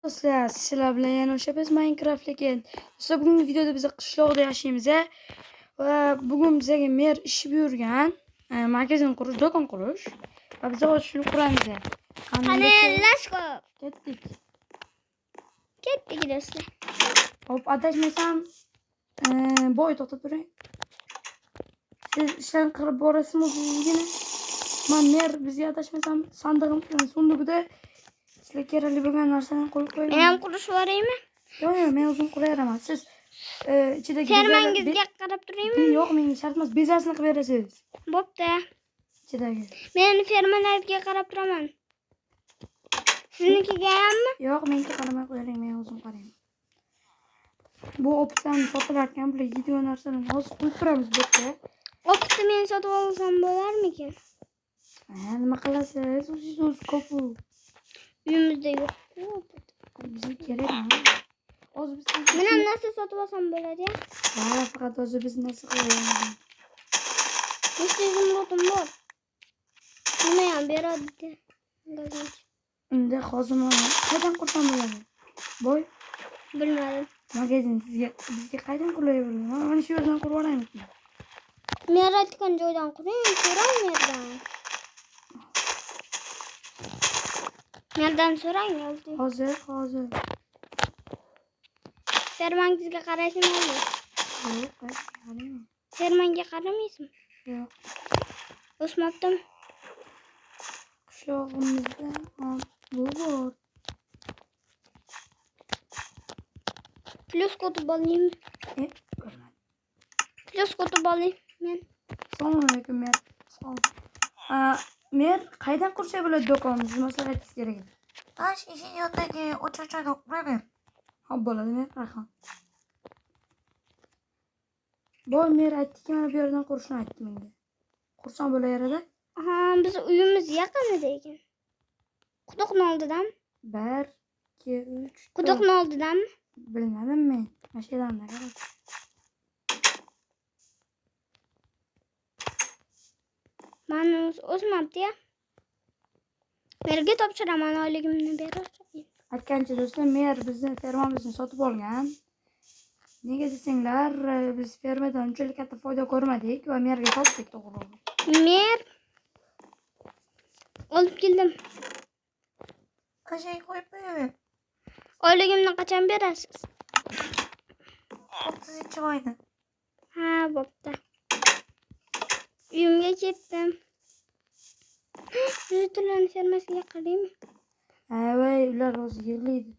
Do'stlar, sizlar bilan yana o'sha biz Minecraft ekan. Do'stlar, bugungi videoda biz qishloqda yashaymiz va bugun bizga mer ish buyurgan, magazin qurish, do'kon qurish va biz hozir shuni quramiz. Qani, let's go. Ketdik. Ketdik do'stlar. Hop, adashmasam, boy to'xtab turing. Siz ishlarni qilib borasizmi o'zingizgina? Men mer bizga adashmasam sandig'ida sizga kerakli bo'lgan narsalarni qo'yib qo'yaman. Men ham qurishib yuboraymi? Yo'q, men o'zim quraveraman. Siz ichidagi fermangizga qarab turaymi? Yo'q, menga shart emas. Bezasini qilib berasiz. Bo'pti. Ichidagi. Men fermalarga qarab turaman. Siznikiga hammi? Yo'q, menga qaramay qo'ying, men o'zim qarayman. Bu optdan sotilayotgan bu video narsalarni hozir qo'yib turamiz bo'pti. Optni men sotib olsam bo'larmikin? Nima qilasiz? O'zingiz ko'p. Uyimizda yo'q. Bizga kerakmi? Hozir biz Men ham narsa sotib olsam bo'ladi-ya. Ha, faqat hozir biz narsa qilayapmiz. Nechta zumrudum bor? Nima ham beradi? Unda hozir qaydan qursam bo'ladi? Boy, Bilmadim. magazin bizga qaydan qulayveradi? Mana shu yerdan qurib olaymiz. Men aytgan joydan quring, so'rang yerdan. Mendan so'rang oldi. Hozir. Fermangizga qaraysizmi? Yo'q, qarayman. Fermanga qaramaysizmi? Yo'q. O'smabdim. Qishlog'imizda bu bor. Plus kutib olaymi? Ko'rmadim. Plus kutib olayim men. Assalomu alaykum, mer. Mer qaydan qursa bo'ladi do'konimizni maslahat aytishingiz kerak edi. Tash eshik yonidagi o'chirchoyda quraver. Hop bo'ladi, mer, rahmat. Boy mer aytdiki, mana bu yerdan qurishni aytdi menga. Qursam bo'laveradi. Ha, biz uyimiz yaqinida ekan. Quduqning oldidan. 1 2 3 Quduqning oldidanmi? Bilmadim men. Mashinamda qarab. Mani o'smabdi-ya. Merga topshiraman, oyligimni berasiz. Aytgancha do'stlar, mer bizni fermamizni sotib olgan. Nega desanglar, biz fermadan unchalik katta foyda ko'rmadik va merga sotdik, to'g'ri. Mer olib keldim. Qashay qo'yib qo'yaver. Oyligimni qachon berasiz? 30-oyda. Ha, bo'pti. Uyimga ketdim. Yuztularni fermasiga qaraymi? Voy, ular hozir yig'laydi.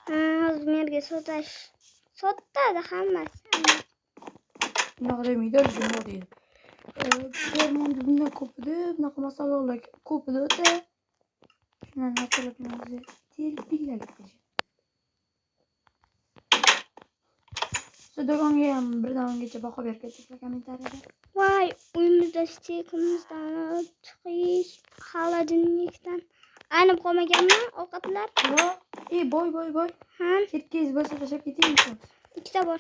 Ha, hozir merga sotadi hammasi. Bunaqa demaydi, shunday deydi. Fermanda bundan ko'p edi, bunaqa masalalar ko'p edi. Shundan narsalarni terpilalik qilish. Do'konga ham birdan-ungacha baho berib ketasizlar kommentariyada. Voy, uyimizda stekimizdan chiqish, xolodilnikdan aynib qolmaganmi ovqatlar? Yo'q, boy. Ha, Ketkingiz bo'lsa tashlab ketingmi? ikkita bor.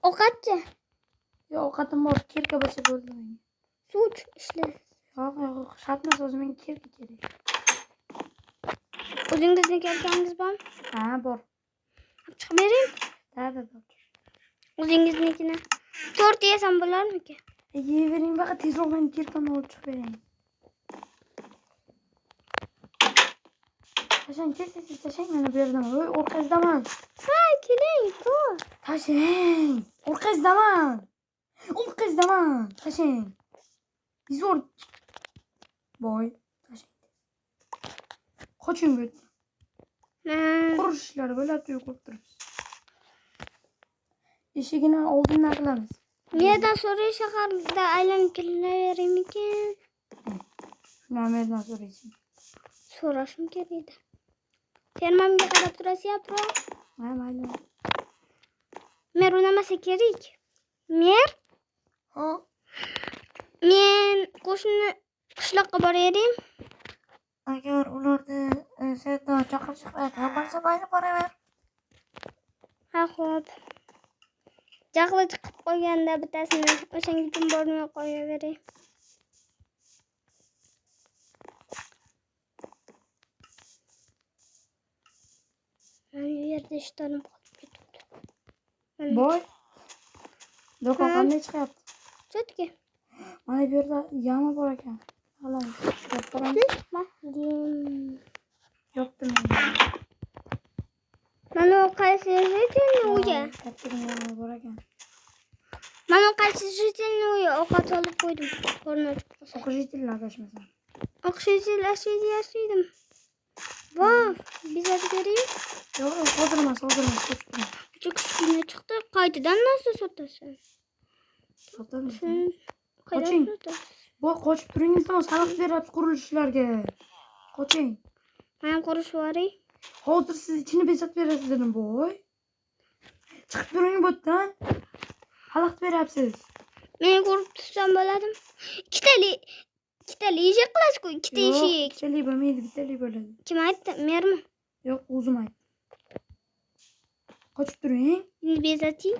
Ovqatchi? Yo'q, ovqatim bor, kirka bo'lsa bo'ldi menga. Suv ishla. Yo'q, shart emas, o'zi menga kirka kerak. O'zingizni kelganingiz bormi? Ha, bor. Chiqib bering. Da. O'zingiznikini 4 yesam bo'larmikan? Yeyvering, faqat tezroq meni kirkamni olib chiqib bering. Tashang, mana bu yerdaman. Voy, orqangizdaman. Ha, keling, ko'r. Tashang, orqangizdaman. Tashang. Zo'r. Boy, tashang. Qoching bu yerdan. Qurish ishlari bo'lyapti, ko'rib turibsiz. Eshigini oldindan qilamiz. Mendan so'ray, shaharda aylanib kelaveraymikan? Shuni mendan so'raysiz. So'rashim kerak edi. Fermamga qarab turasiz, pro? Ha, mayli. Mer unamasa kerak. Mer? Ha, Men qo'shni qishloqqa boraverim. agar ularni sendan chaqirishgan bo'lsa, mayli boraver. Ha, xo'p. Jahli chiqib qolganda bittasini o'shanga uchun bormay qo'yaveray. Deshtorim qolib ketibdi. Boy. Do'kon Ha? qanday chiqyapti? Chetga. Mana bu yerda yama bor ekan. G'alami. Yo'qmi? Mahdim. Yo'qmi? Mana o qaysi jitelni uya? Kattagina yama bor ekan. Mana o qaysi jitelni uya? Ovqat olib qo'ydim. Qorni ochib qolsa. O'qishinglar adashmasam. O'qishinglar yashaydim. Voy, bizga beraylik. Yo'q, hozir emas. Kichkina chiqdi. Qaytadan narsa sotasan. Sotamizmi? Qaydan Qoching. sotasan? Boy, qochib turingiz, salat beryapsiz qurilishlarga. Qoching. Men qurish boray. Hozir siz ichini besatib berasiz dedim, boy. Chiqib turing bu yerdan. Xalaqit beryapsiz. Men ko'rib tursam bo'ladimi? Ikkitali eshik qilasiz-ku, ikkita eshik. Ikkitalik bo'lmaydi, bittalik bo'ladi. Kim aytdi? Mermi? Yo'q, o'zim aytdim. Qochib turing. Bezating.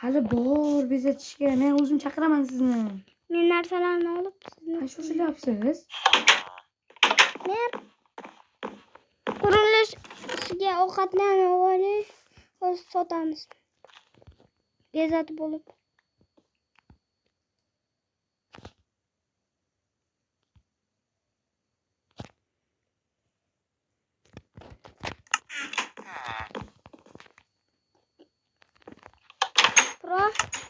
Hali bor bezatishga. Men o'zim chaqiraman sizni. Men narsalarni olib sizni. Shoshilyapsiz. Mer. Qurilishga ovqatlarni olib, hozir sotamiz. Bezatib bo'lib.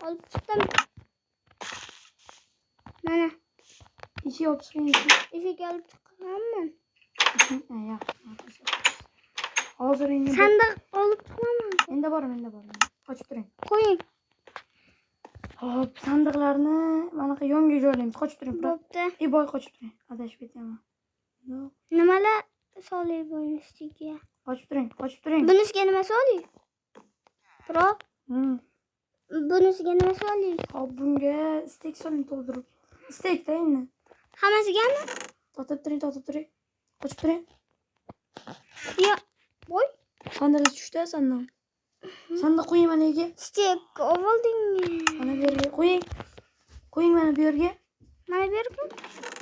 Olib chiqdim. Mana. Eshik olib chiqing. Eshik olib chiqamanmi? Yo'q. Hozir endi Sandiq olib chiqaman. endi boraman. Qochib turing. Qo'ying. Hop, sandiqlarni mana bu yonga joylaymiz. Qochib turing. Bo'pti. Boy qochib turing. Adashib ketaman. Yo'q. Nimalar solay bo'lishdiga? Qochib turing. Bunisiga nima solay? Biroq bunisiga nima solay? Hop, bunga stek soling to'ldirib. Stekda endi. Hammasigami? Totib turing. Qochib turing. Yo, voy. Sandiq tushdi sandiq. Sandiq qo'ying mana yerga. Stek oldingmi? Mana bu yerga qo'ying. Qo'ying mana bu yerga. Mana bu yerga?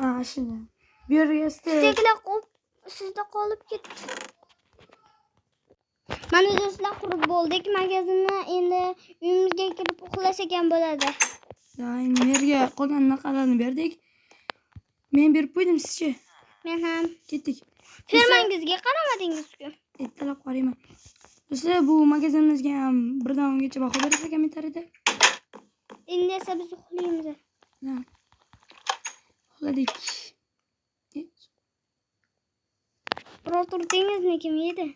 Ha, shunday. Bu yerga stek. Steklar sizda qolib ketdi. Mana do'stlar qurib bo'ldik. Magazinni endi uyimizga kirib uxlasak ham bo'ladi. Ya, endi yerga qolgan narsalarni berdik. Men berib qo'ydim sizchi. Men ham Ketdik. fermangizga qaramadingiz-ku. Ertalab qarayman. Sizlar bu magazinimizga ham birdan ungacha baho berasiz kommentariyada. Endi esa biz uxlaymiz. Ha. Uxladik. Biror turtingizni kim yedi?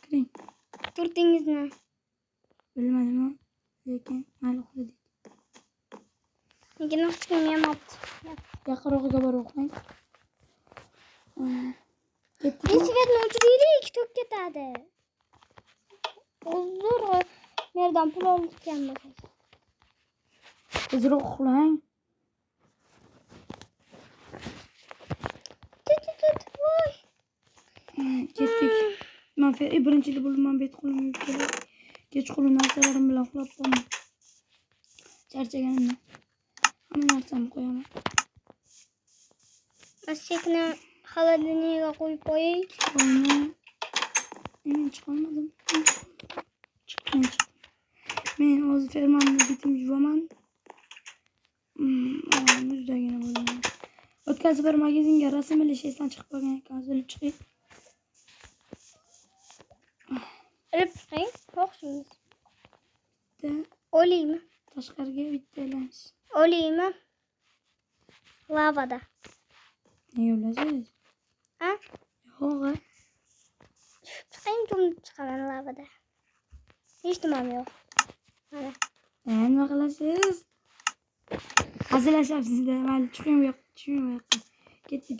Kiring. Turtingizni. Bilmadim, lekin mayli uxladik. Lekin hech kim yemabdi. Yaqinroqqa borib uxlang. Ketdik. Svetni o'chiraylik, to'k ketadi. Uzr, merdan pul olganmiz. Tezroq uxlang. Voy. Ketdik. Men birinchilik bo'lib men bet qo'lim yuvib kelay. Kechqurun narsalarim bilan uxlab qoldim. Charchaganimdan. Hamma narsamni qo'yaman. Masjidni xolodilnikga qo'yib qo'ying. Qo'yma. Men chiqolmadim. Chiqmay. Men hozir fermamni bitim yuvaman. Muzdagina bo'laman. O'tgan safar magazinga rasm ilishdan chiqib qolgan ekan. O'zilib chiqing. Ilib chiqing, xo'shingiz. Bitta Olaymi? tashqariga bitta ilamiz. Olaymi? Lavada. Ne yo'lasiz? Ha? Yo'q. Chiqing, jo'mib chiqaman lavada. Hech nimam yo'q. Mana. Nima qilasiz? Hazillashyapsiz-da. Mayli, chiqing bu yoqqa. Ketdik.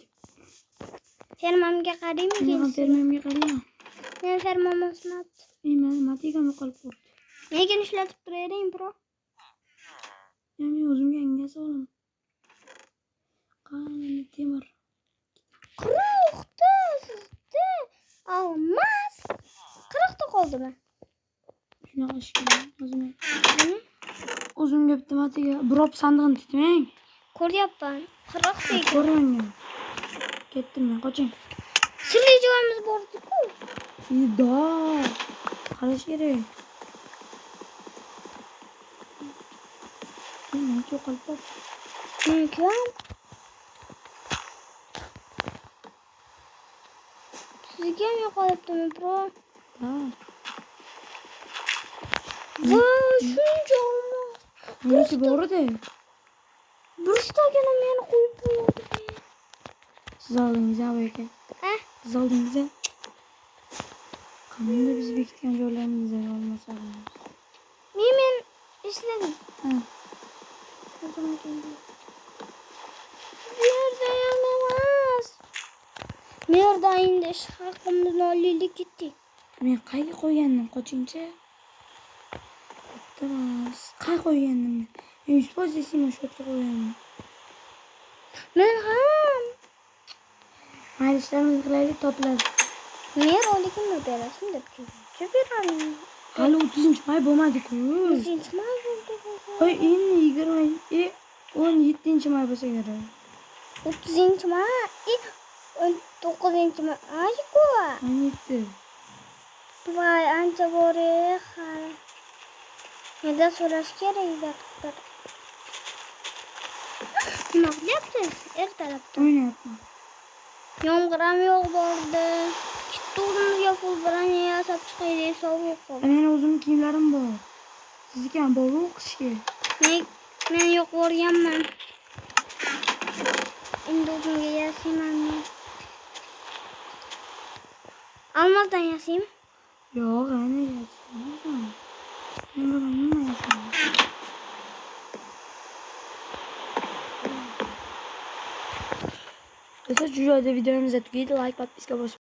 Fermamga qaraymi? Men ham fermamga qarayman. Men fermam o'smabdi. Men matigam yo'qolib qolibdi. Nega ishlatib turavering, bro? Men o'zimga engasi olaman. Qani temir. Quruqda sizda olmas. Quruqda qoldimi? Shunaqa ish o'zimga. O'zimga bitta matiga birop sandig'ini tutmang. Ko'ryapman. Quruqda ekan. Ko'rmagan. Ketdim men, qoching. Sirli joyimiz bor-ku. Da. qarash kerak. Nima yo'qolib qoldi? Meniki ham. Sizga ham yo'qolibdimi, bro? Ha. Va, shuncha olma. Meniki bor edi. Burishdagina meni qo'yib qo'yadi. Siz oldingiz aka. Ha? Siz oldingiz. Qanday biz bekitgan joylarimizga olmasa. Men ishladim. Ha. O'zim keldim. Bu yerda ham emas. Bu yerda endi ish haqimizni oliylik ketdik. Men qayga qo'ygandim? Qochincha. Xo'ps. Qay qo'ygandim? Men 100% eslayman shu yerga qo'ygandim. Men ham. Mayli ishlarimizni qilaylik, topiladi. Men oligimni berasin deb keldim. Beraman. Hali 30-may bo'lmadi-ku. 3-may bo'ldi. Qo'y endi 17-may bo'lsa kerak. 30-may, 19-may. Ayku. 17. Voy, ancha bor hali. Menda so'rash kerak edi. Nima qilyapsiz? Ertalabda. O'ynayapman. Yomg'ir ham yog'di. Kitti o'zimizga pul bilan yasab chiqaylik, sovuq qoldi. Meni o'zimning kiyimlarim bor. Sizniki ham bormi o'qishga? Men yo'q borganman. Endi o'zimga yasayman men. Almazdan yasaymi? Yo'q, ana yasayman. Men buni nima yasayman? Do'stlar, shu joyda videomiz tugaydi. Like, podpiska bosib